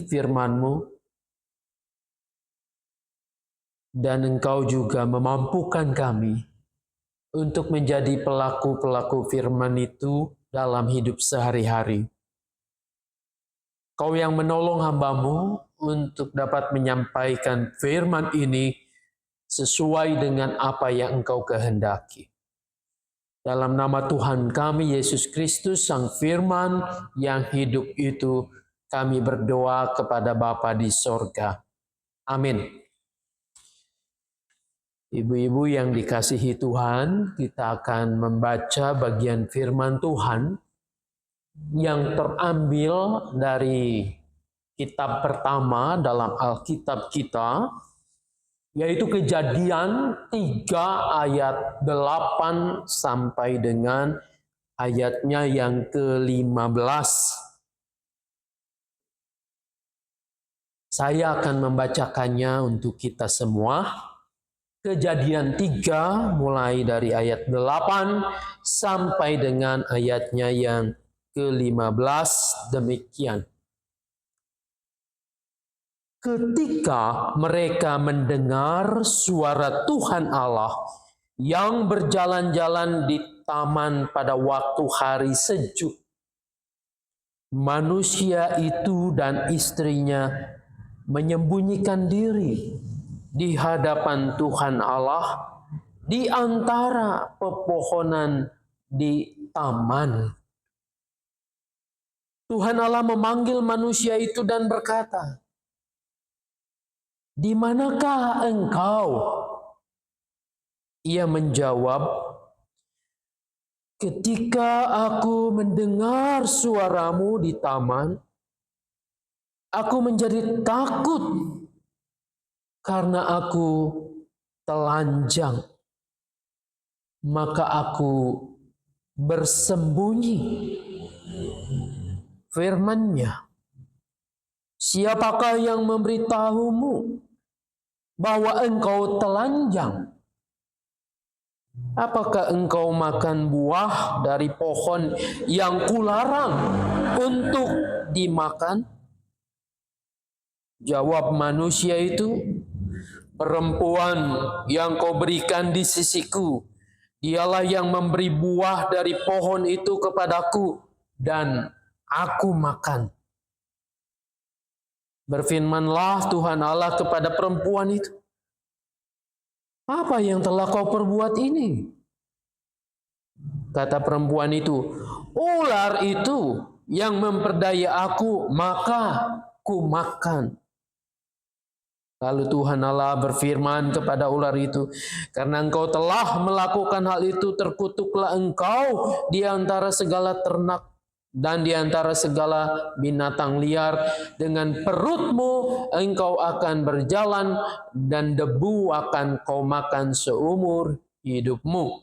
firman-Mu, dan Engkau juga memampukan kami untuk menjadi pelaku-pelaku firman itu dalam hidup sehari-hari. Kau yang menolong hamba-Mu untuk dapat menyampaikan firman ini sesuai dengan apa yang Engkau kehendaki. Dalam nama Tuhan kami, Yesus Kristus, Sang Firman yang hidup itu, kami berdoa kepada Bapa di sorga. Amin. Ibu-ibu yang dikasihi Tuhan, kita akan membaca bagian firman Tuhan yang terambil dari kitab pertama dalam Alkitab kita, yaitu Kejadian 3 ayat 8 sampai dengan ayatnya yang ke-15. Saya akan membacakannya untuk kita semua. Kejadian 3 mulai dari ayat 8 sampai dengan ayatnya yang ke-15 demikian. Ketika mereka mendengar suara Tuhan Allah yang berjalan-jalan di taman pada waktu hari sejuk, manusia itu dan istrinya menyembunyikan diri di hadapan Tuhan Allah di antara pepohonan di taman. Tuhan Allah memanggil manusia itu dan berkata, "Di manakah engkau?" Ia menjawab, "Ketika aku mendengar suaramu di taman, aku menjadi takut karena aku telanjang. Maka aku bersembunyi." Firman-Nya, "Siapakah yang memberitahumu bahwa engkau telanjang? Apakah engkau makan buah dari pohon yang kularang untuk dimakan?" Jawab manusia itu, "Perempuan yang kau berikan di sisiku, dialah yang memberi buah dari pohon itu kepadaku, dan aku makan." Berfirmanlah Tuhan Allah kepada perempuan itu, "Apa yang telah kau perbuat ini?" Kata perempuan itu, "Ular itu yang memperdaya aku, maka ku makan." Lalu Tuhan Allah berfirman kepada ular itu, "Karena engkau telah melakukan hal itu, terkutuklah engkau di antara segala ternak dan di antara segala binatang liar. Dengan perutmu engkau akan berjalan dan debu akan kau makan seumur hidupmu.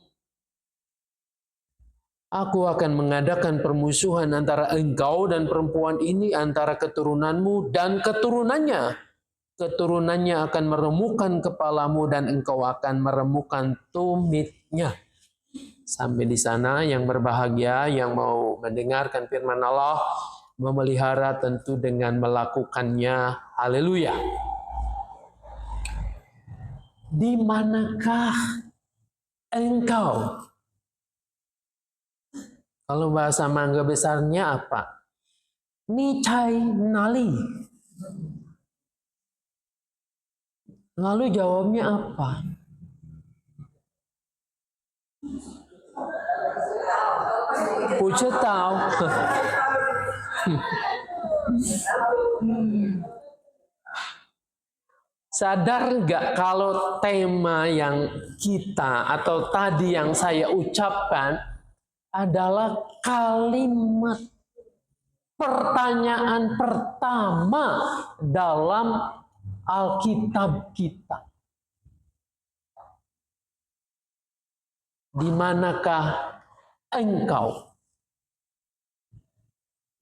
Aku akan mengadakan permusuhan antara engkau dan perempuan ini, antara keturunanmu dan keturunannya. Keturunannya akan meremukkan kepalamu dan engkau akan meremukkan tumitnya." Sampai di sana yang berbahagia yang mau mendengarkan firman Allah, memelihara tentu dengan melakukannya. Haleluya. Di manakah engkau? Kalau bahasa Mangga besarnya apa? Nicai nali. Lalu jawabnya apa? Puja tahu. Sadar nggak kalau tema yang kita atau tadi yang saya ucapkan adalah kalimat pertanyaan pertama dalam Alkitab kita. Di manakah engkau?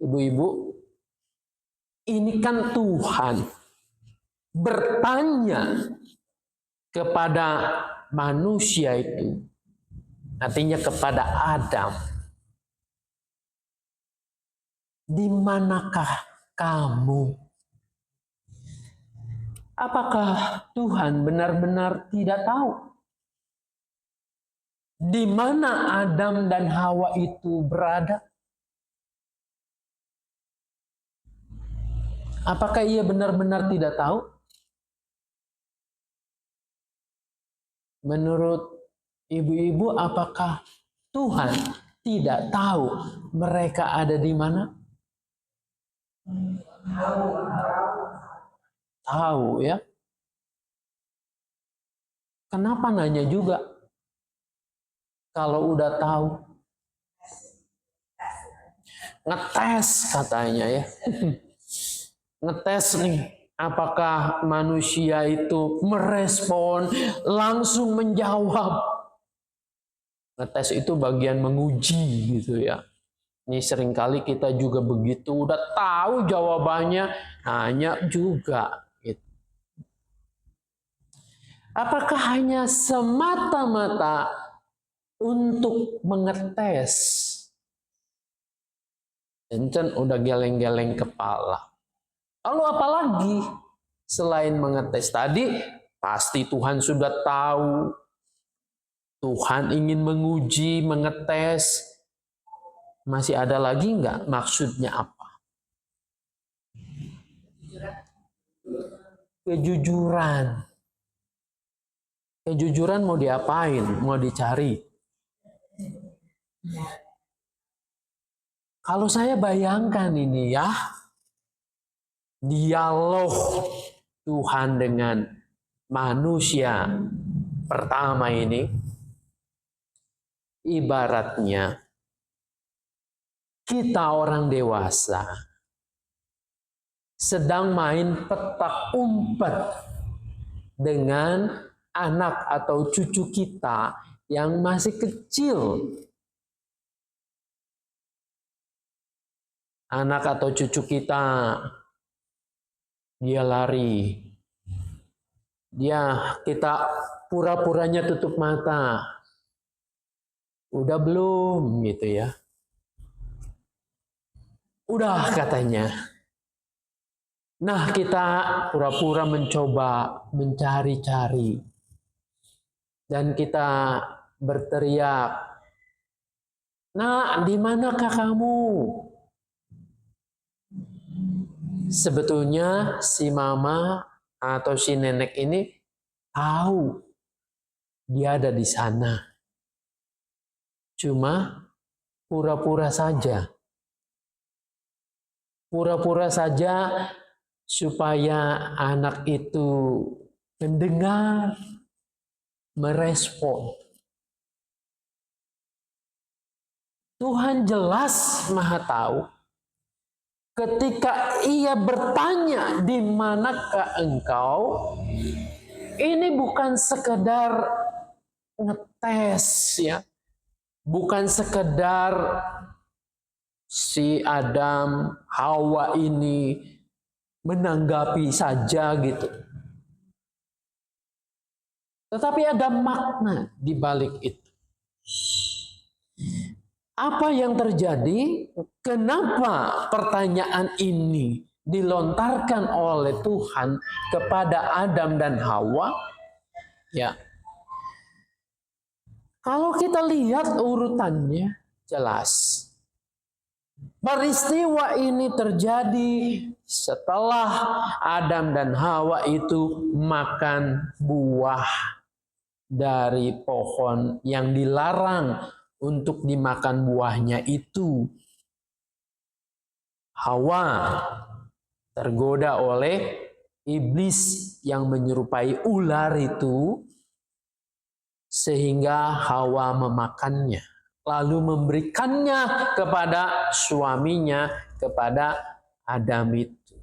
Ibu-ibu, ini kan Tuhan bertanya kepada manusia itu, artinya kepada Adam, "Di manakah kamu?" Apakah Tuhan benar-benar tidak tahu di mana Adam dan Hawa itu berada? Apakah ia benar-benar tidak tahu? Menurut ibu-ibu, apakah Tuhan tidak tahu mereka ada di mana? Tahu ya. Kenapa nanya juga? Kalau udah tahu. Ngetes katanya ya. Ngetes nih. Apakah manusia itu merespon, langsung menjawab. Ngetes itu bagian menguji gitu ya. Ini seringkali kita juga begitu, udah tahu jawabannya, nanya juga. Gitu. Apakah hanya semata-mata untuk mengetes? Encen udah geleng-geleng kepala. Lalu apalagi selain mengetes tadi, pasti Tuhan sudah tahu. Tuhan ingin menguji, mengetes. Masih ada lagi nggak maksudnya apa? Kejujuran. Kejujuran mau diapain? Mau dicari? Kalau saya bayangkan ini ya, dialog Tuhan dengan manusia pertama ini, ibaratnya kita orang dewasa sedang main petak umpet dengan anak atau cucu kita yang masih kecil. Anak atau cucu kita, dia lari. Kita pura-puranya tutup mata. Udah belum gitu ya. Udah katanya. Nah, kita pura-pura mencoba mencari-cari. Dan kita berteriak, "Nak, di manakah kamu?" Sebetulnya si mama atau si nenek ini tahu dia ada di sana. Cuma pura-pura saja. Pura-pura saja supaya anak itu mendengar, merespon. Tuhan jelas Maha tahu. Ketika ia bertanya, "Di manakah engkau?" Ini bukan sekedar ngetes ya. Bukan sekedar si Adam, Hawa ini menanggapi saja gitu. Tetapi ada makna di balik itu. Apa yang terjadi? Kenapa pertanyaan ini dilontarkan oleh Tuhan kepada Adam dan Hawa? Ya. Kalau kita lihat urutannya jelas. Peristiwa ini terjadi setelah Adam dan Hawa itu makan buah dari pohon yang dilarang untuk dimakan buahnya itu. Hawa tergoda oleh iblis yang menyerupai ular itu, sehingga Hawa memakannya, lalu memberikannya kepada suaminya, kepada Adam itu.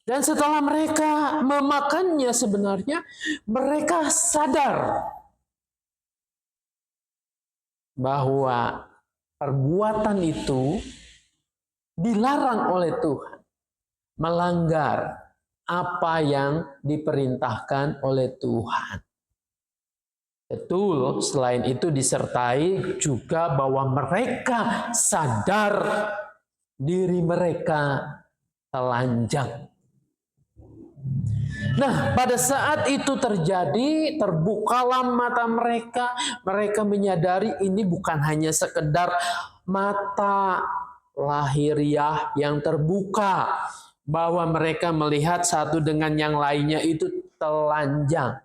Dan setelah mereka memakannya, sebenarnya mereka sadar bahwa perbuatan itu dilarang oleh Tuhan, melanggar apa yang diperintahkan oleh Tuhan. Betul, selain itu disertai juga bahwa mereka sadar diri mereka telanjang. Nah, pada saat itu terjadi, terbukalah mata mereka. Mereka menyadari ini bukan hanya sekedar mata lahiriah yang terbuka, bahwa mereka melihat satu dengan yang lainnya itu telanjang.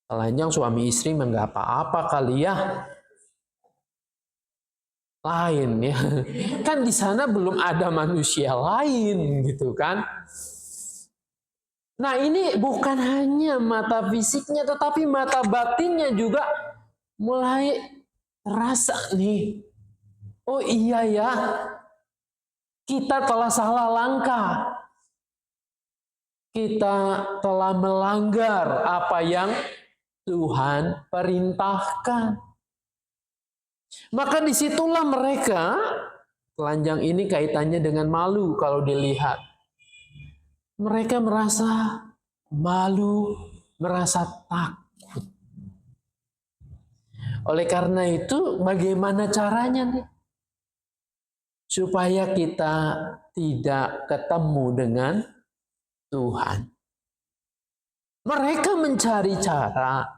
Telanjang suami istri enggak apa-apa kali ya. Lain ya. Kan di sana belum ada manusia lain gitu kan. Nah, ini bukan hanya mata fisiknya, tetapi mata batinnya juga mulai terasa nih. Oh iya ya, kita telah salah langkah. Kita telah melanggar apa yang Tuhan perintahkan. Maka disitulah mereka, telanjang ini kaitannya dengan malu kalau dilihat. Mereka merasa malu, merasa takut. Oleh karena itu, bagaimana caranya nih? Supaya kita tidak ketemu dengan Tuhan. Mereka mencari cara,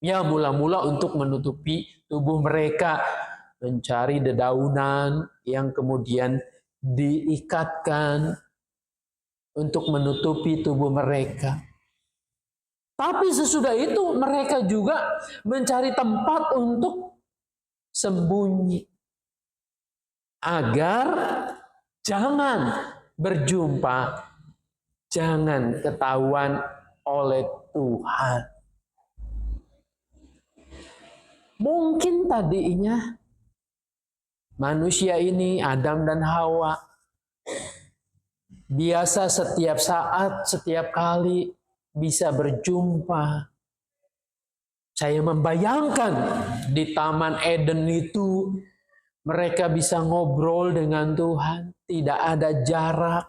ya mula-mula untuk menutupi tubuh mereka, mencari dedaunan yang kemudian diikatkan untuk menutupi tubuh mereka. Tapi sesudah itu mereka juga mencari tempat untuk sembunyi. Agar jangan berjumpa, jangan ketahuan oleh Tuhan. Mungkin tadinya manusia ini, Adam dan Hawa, biasa setiap saat, setiap kali bisa berjumpa. Saya membayangkan di Taman Eden itu mereka bisa ngobrol dengan Tuhan, tidak ada jarak.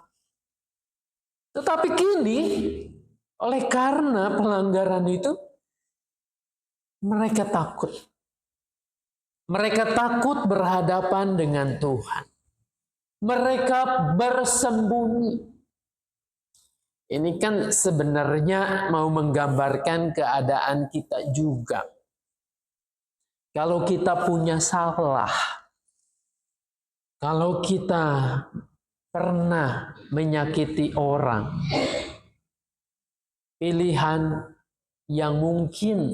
Tetapi kini, oleh karena pelanggaran itu, mereka takut. Mereka takut berhadapan dengan Tuhan. Mereka bersembunyi. Ini kan sebenarnya mau menggambarkan keadaan kita juga. Kalau kita punya salah, kalau kita pernah menyakiti orang, pilihan yang mungkin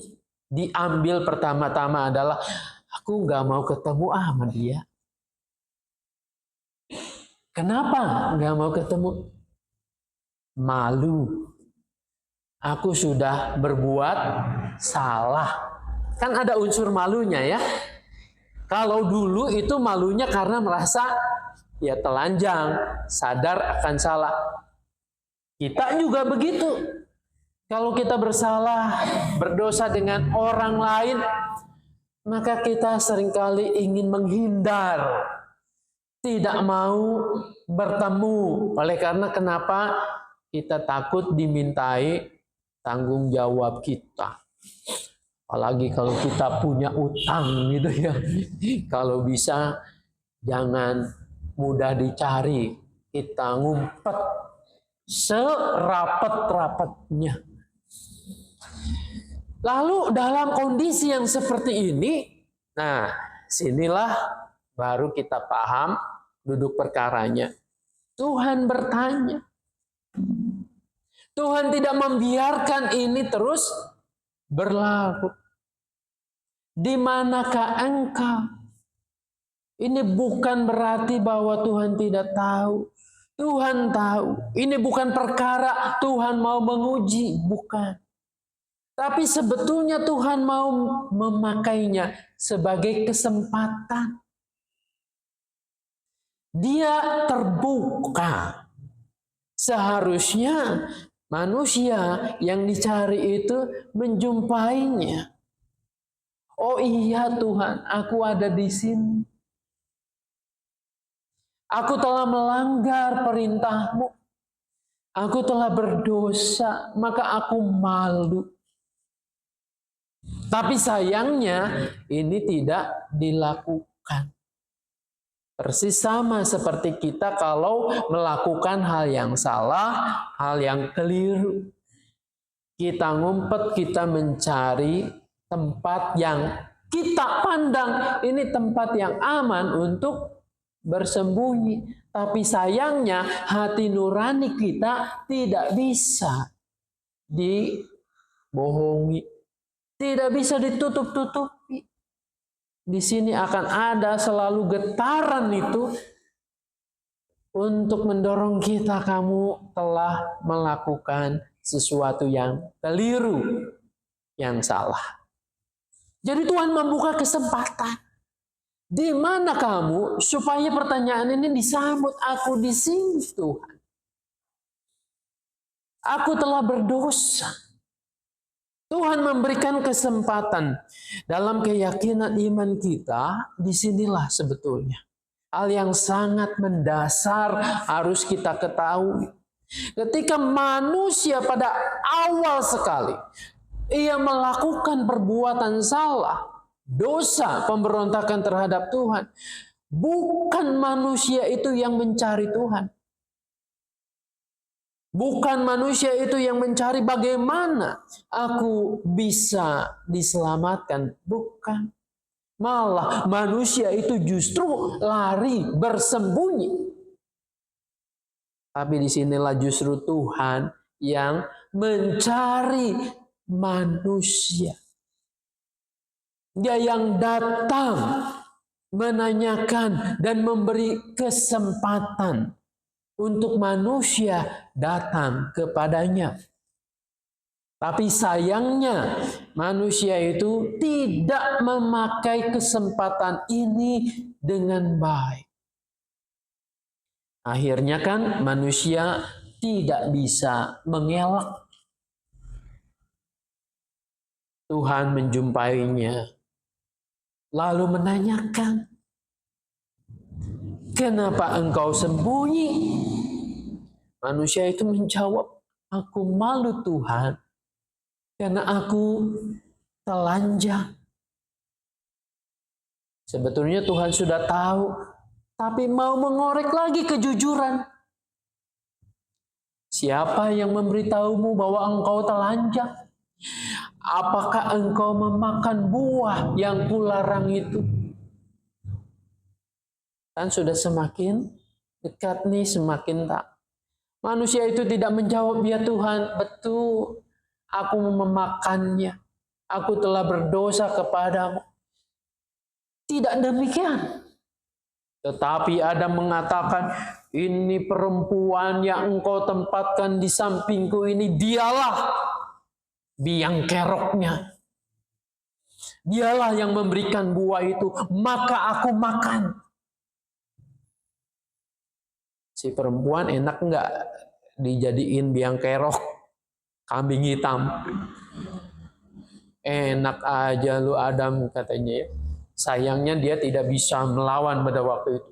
diambil pertama-tama adalah aku nggak mau ketemu sama dia. Kenapa nggak mau ketemu? Malu. Aku sudah berbuat salah. Kan ada unsur malunya ya. Kalau dulu itu malunya karena merasa ya telanjang, sadar akan salah. Kita juga begitu. Kalau kita bersalah, berdosa dengan orang lain, maka kita seringkali ingin menghindar. Tidak mau bertemu. Oleh karena kenapa? Kita takut dimintai tanggung jawab kita. Apalagi kalau kita punya utang gitu ya. Kalau bisa jangan mudah dicari. Kita ngumpet serapat-rapatnya. Lalu dalam kondisi yang seperti ini, nah sinilah baru kita paham duduk perkaranya. Tuhan bertanya. Tuhan tidak membiarkan ini terus berlalu. Di manakah engkau? Ini bukan berarti bahwa Tuhan tidak tahu. Tuhan tahu. Ini bukan perkara Tuhan mau menguji, bukan. Tapi sebetulnya Tuhan mau memakainya sebagai kesempatan. Dia terbuka. Seharusnya manusia yang dicari itu menjumpainya. Oh iya Tuhan, aku ada di sini. Aku telah melanggar perintah-Mu. Aku telah berdosa, maka aku malu. Tapi sayangnya ini tidak dilakukan. Persis sama seperti kita kalau melakukan hal yang salah, hal yang keliru. Kita ngumpet, kita mencari tempat yang kita pandang ini tempat yang aman untuk bersembunyi. Tapi sayangnya hati nurani kita tidak bisa dibohongi, tidak bisa ditutup-tutupi. Di sini akan ada selalu getaran itu untuk mendorong kita, kamu telah melakukan sesuatu yang keliru, yang salah. Jadi Tuhan membuka kesempatan. Di mana kamu supaya pertanyaan ini disambut? Aku di sini, Tuhan. Aku telah berdosa. Tuhan memberikan kesempatan. Dalam keyakinan iman kita, disinilah sebetulnya hal yang sangat mendasar harus kita ketahui. Ketika manusia pada awal sekali ia melakukan perbuatan salah, dosa, pemberontakan terhadap Tuhan, bukan manusia itu yang mencari Tuhan. Bukan manusia itu yang mencari bagaimana aku bisa diselamatkan. Bukan. Malah manusia itu justru lari bersembunyi. Tapi disinilah justru Tuhan yang mencari manusia. Dia yang datang menanyakan dan memberi kesempatan untuk manusia datang kepadanya. Tapi sayangnya manusia itu tidak memakai kesempatan ini dengan baik. Akhirnya kan manusia tidak bisa mengelak. Tuhan menjumpainya, lalu menanyakan, kenapa engkau sembunyi? Manusia itu menjawab, aku malu Tuhan, karena aku telanjang. Sebetulnya Tuhan sudah tahu, tapi mau mengorek lagi kejujuran. Siapa yang memberitahumu bahwa engkau telanjang? Apakah engkau memakan buah yang kularang itu? Kan sudah semakin dekat nih, semakin tak. Manusia itu tidak menjawab, ya Tuhan, betul, aku memakannya. Aku telah berdosa kepadamu. Tidak demikian. Tetapi Adam mengatakan, ini perempuan yang engkau tempatkan di sampingku ini, dialah biang keroknya. Dialah yang memberikan buah itu, maka aku makan. Si perempuan enak enggak dijadiin biang kerok, kambing hitam? Enak aja lu Adam, katanya ya. Sayangnya dia tidak bisa melawan pada waktu itu.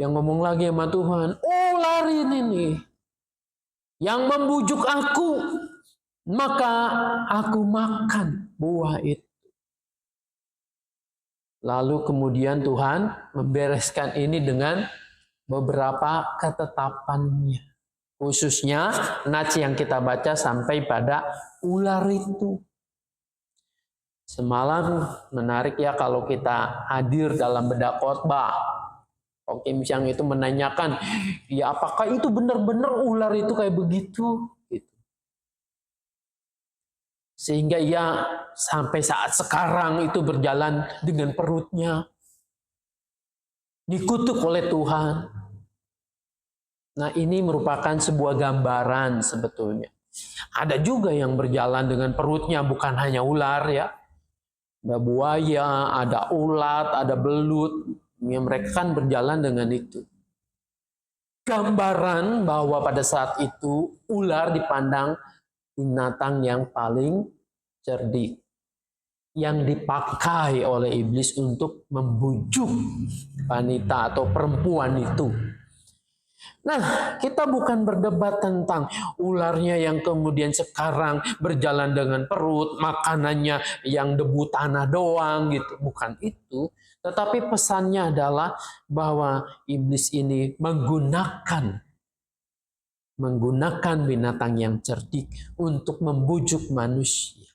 Yang ngomong lagi sama Tuhan, ular ini nih yang membujuk aku, maka aku makan buah itu. Lalu kemudian Tuhan membereskan ini dengan beberapa ketetapannya. Khususnya nats yang kita baca sampai pada ular itu. Semalam menarik ya kalau kita hadir dalam bedah khotbah. Kim Siang itu menanyakan, ya apakah itu benar-benar ular itu kayak begitu? Gitu. Sehingga ia sampai saat sekarang itu berjalan dengan perutnya. Dikutuk oleh Tuhan. Nah, ini merupakan sebuah gambaran sebetulnya. Ada juga yang berjalan dengan perutnya, bukan hanya ular ya. Ada buaya, ada ulat, ada belut. Ya, mereka kan berjalan dengan itu. Gambaran bahwa pada saat itu ular dipandang binatang yang paling cerdik. Yang dipakai oleh iblis untuk membujuk wanita atau perempuan itu. Nah, kita bukan berdebat tentang ularnya yang kemudian sekarang berjalan dengan perut, makanannya yang debu tanah doang gitu. Bukan itu. Tetapi pesannya adalah bahwa iblis ini menggunakan binatang yang cerdik untuk membujuk manusia.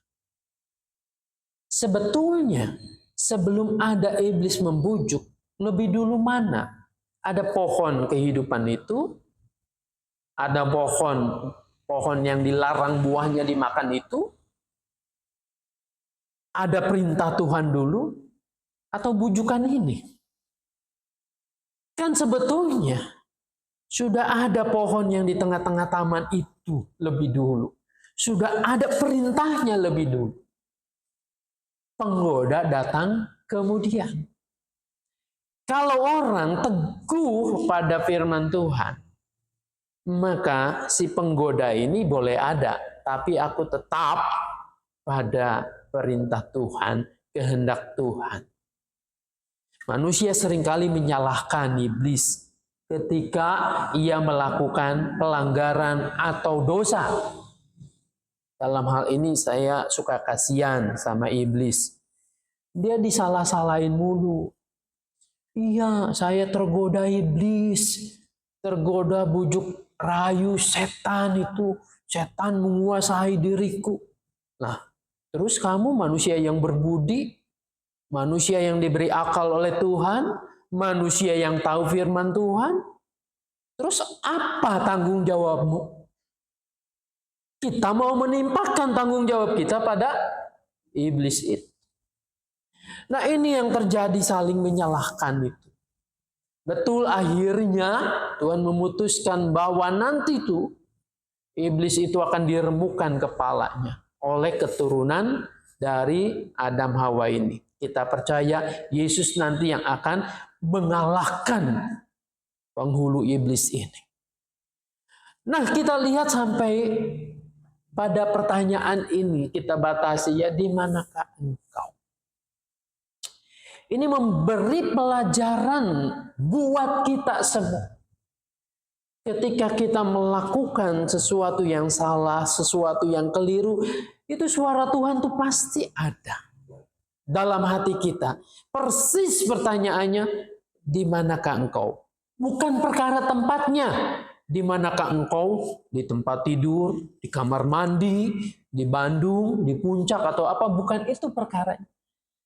Sebetulnya sebelum ada iblis membujuk, lebih dulu mana? Ada pohon kehidupan itu, ada pohon yang dilarang buahnya dimakan itu, ada perintah Tuhan dulu, atau bujukan ini? Kan sebetulnya sudah ada pohon yang di tengah-tengah taman itu lebih dulu. Sudah ada perintahnya lebih dulu. Penggoda datang kemudian. Kalau orang teguh pada firman Tuhan, maka si penggoda ini boleh ada, tapi aku tetap pada perintah Tuhan, kehendak Tuhan. Manusia seringkali menyalahkan iblis ketika ia melakukan pelanggaran atau dosa. Dalam hal ini saya suka kasihan sama iblis. Dia disalah-salahin mulu. Iya, saya tergoda iblis, tergoda bujuk rayu setan itu, setan menguasai diriku. Nah, terus kamu manusia yang berbudi, manusia yang diberi akal oleh Tuhan, manusia yang tahu firman Tuhan, terus apa tanggung jawabmu? Kita mau menimpakan tanggung jawab kita pada iblis itu. Nah, ini yang terjadi, saling menyalahkan itu. Betul, akhirnya Tuhan memutuskan bahwa nanti tuh iblis itu akan diremukkan kepalanya oleh keturunan dari Adam Hawa ini. Kita percaya Yesus nanti yang akan mengalahkan penghulu iblis ini. Nah, kita lihat sampai pada pertanyaan ini, kita batasi ya, di manakah engkau? Ini memberi pelajaran buat kita semua. Ketika kita melakukan sesuatu yang salah, sesuatu yang keliru, itu suara Tuhan tuh pasti ada dalam hati kita. Persis pertanyaannya, di manakah engkau? Bukan perkara tempatnya. Di manakah engkau? Di tempat tidur, di kamar mandi, di Bandung, di puncak atau apa? Bukan itu perkaranya.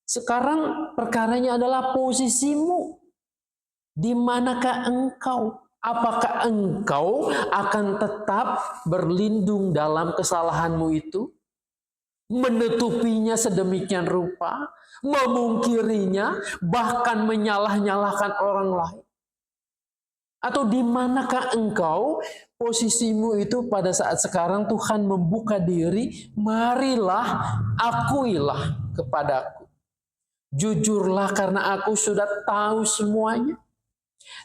Sekarang perkaranya adalah posisimu. Di manakah engkau? Apakah engkau akan tetap berlindung dalam kesalahanmu itu? Menutupinya sedemikian rupa, memungkirinya, bahkan menyalah-nyalahkan orang lain? Atau di manakah engkau, posisimu itu pada saat sekarang Tuhan membuka diri, marilah, akuilah kepadaku. Jujurlah karena aku sudah tahu semuanya.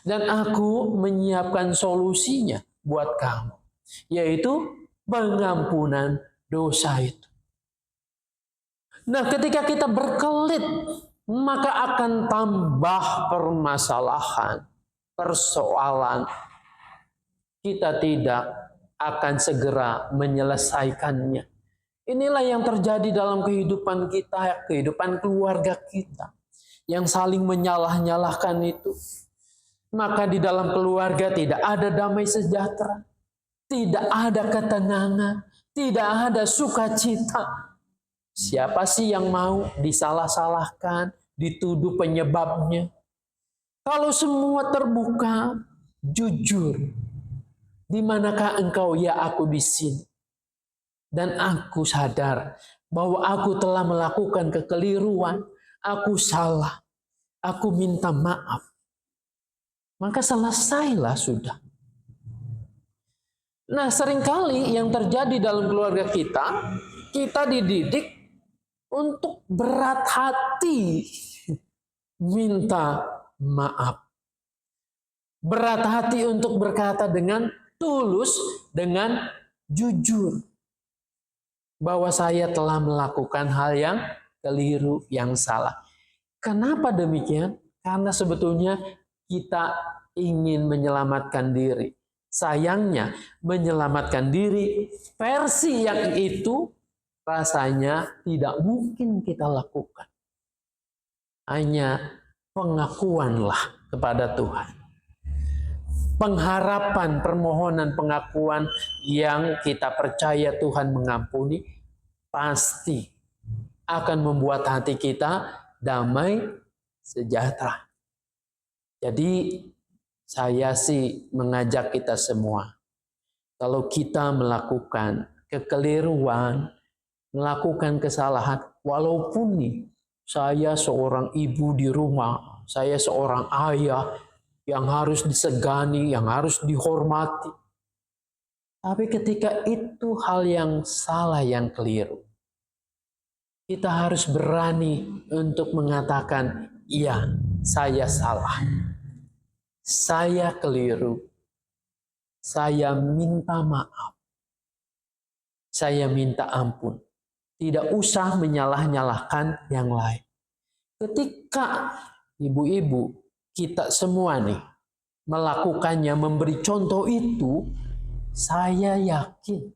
Dan aku menyiapkan solusinya buat kamu. Yaitu pengampunan dosa itu. Nah, ketika kita berkelit, maka akan tambah permasalahan, persoalan. Kita tidak akan segera menyelesaikannya. Inilah yang terjadi dalam kehidupan kita, kehidupan keluarga kita. Yang saling menyalah-nyalahkan itu. Maka di dalam keluarga tidak ada damai sejahtera. Tidak ada ketenangan. Tidak ada sukacita. Siapa sih yang mau disalah-salahkan, dituduh penyebabnya? Kalau semua terbuka, jujur. Di manakah engkau? Ya, aku di sini. Dan aku sadar bahwa aku telah melakukan kekeliruan. Aku salah. Aku minta maaf. Maka selesailah sudah. Nah, seringkali yang terjadi dalam keluarga kita, kita dididik untuk berat hati minta maaf. Berat hati untuk berkata dengan tulus, dengan jujur. Bahwa saya telah melakukan hal yang keliru, yang salah. Kenapa demikian? Karena sebetulnya kita ingin menyelamatkan diri. Sayangnya, menyelamatkan diri versi yang itu rasanya tidak mungkin kita lakukan. Hanya pengakuanlah kepada Tuhan. Pengharapan, permohonan, pengakuan yang kita percaya Tuhan mengampuni pasti akan membuat hati kita damai, sejahtera. Jadi saya sih mengajak kita semua, kalau kita melakukan kekeliruan, melakukan kesalahan, walaupun nih saya seorang ibu di rumah, saya seorang ayah yang harus disegani, yang harus dihormati. Tapi ketika itu hal yang salah, yang keliru, kita harus berani untuk mengatakan, iya, saya salah. Saya keliru. Saya minta maaf. Saya minta ampun. Tidak usah menyalah-nyalahkan yang lain. Ketika ibu-ibu, kita semua nih melakukannya, memberi contoh itu, saya yakin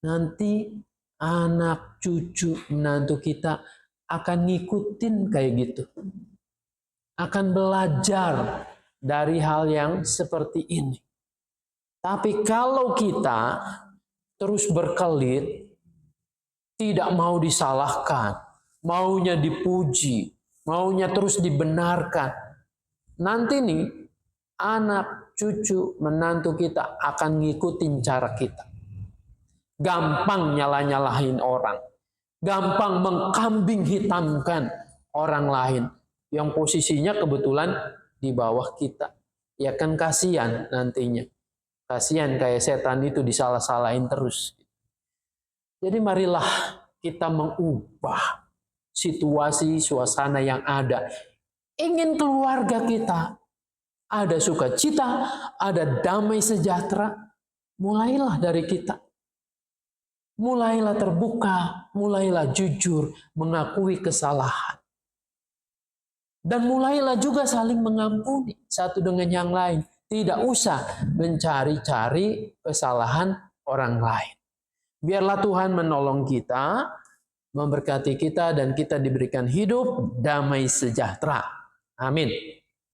nanti anak, cucu, menantu kita akan ngikutin kayak gitu. Akan belajar dari hal yang seperti ini. Tapi kalau kita terus berkelit, tidak mau disalahkan, maunya dipuji, maunya terus dibenarkan, nanti nih anak, cucu, menantu kita akan ngikutin cara kita. Gampang nyalah-nyalahin orang. Gampang mengkambing hitamkan orang lain yang posisinya kebetulan di bawah kita. Ya kan kasihan nantinya. Kasihan kayak setan itu disalah-salahin terus. Jadi marilah kita mengubah situasi, suasana yang ada. Ingin keluarga kita ada sukacita, ada damai sejahtera, mulailah dari kita. Mulailah terbuka, mulailah jujur, mengakui kesalahan. Dan mulailah juga saling mengampuni satu dengan yang lain. Tidak usah mencari-cari kesalahan orang lain. Biarlah Tuhan menolong kita, memberkati kita, dan kita diberikan hidup damai sejahtera. Amin.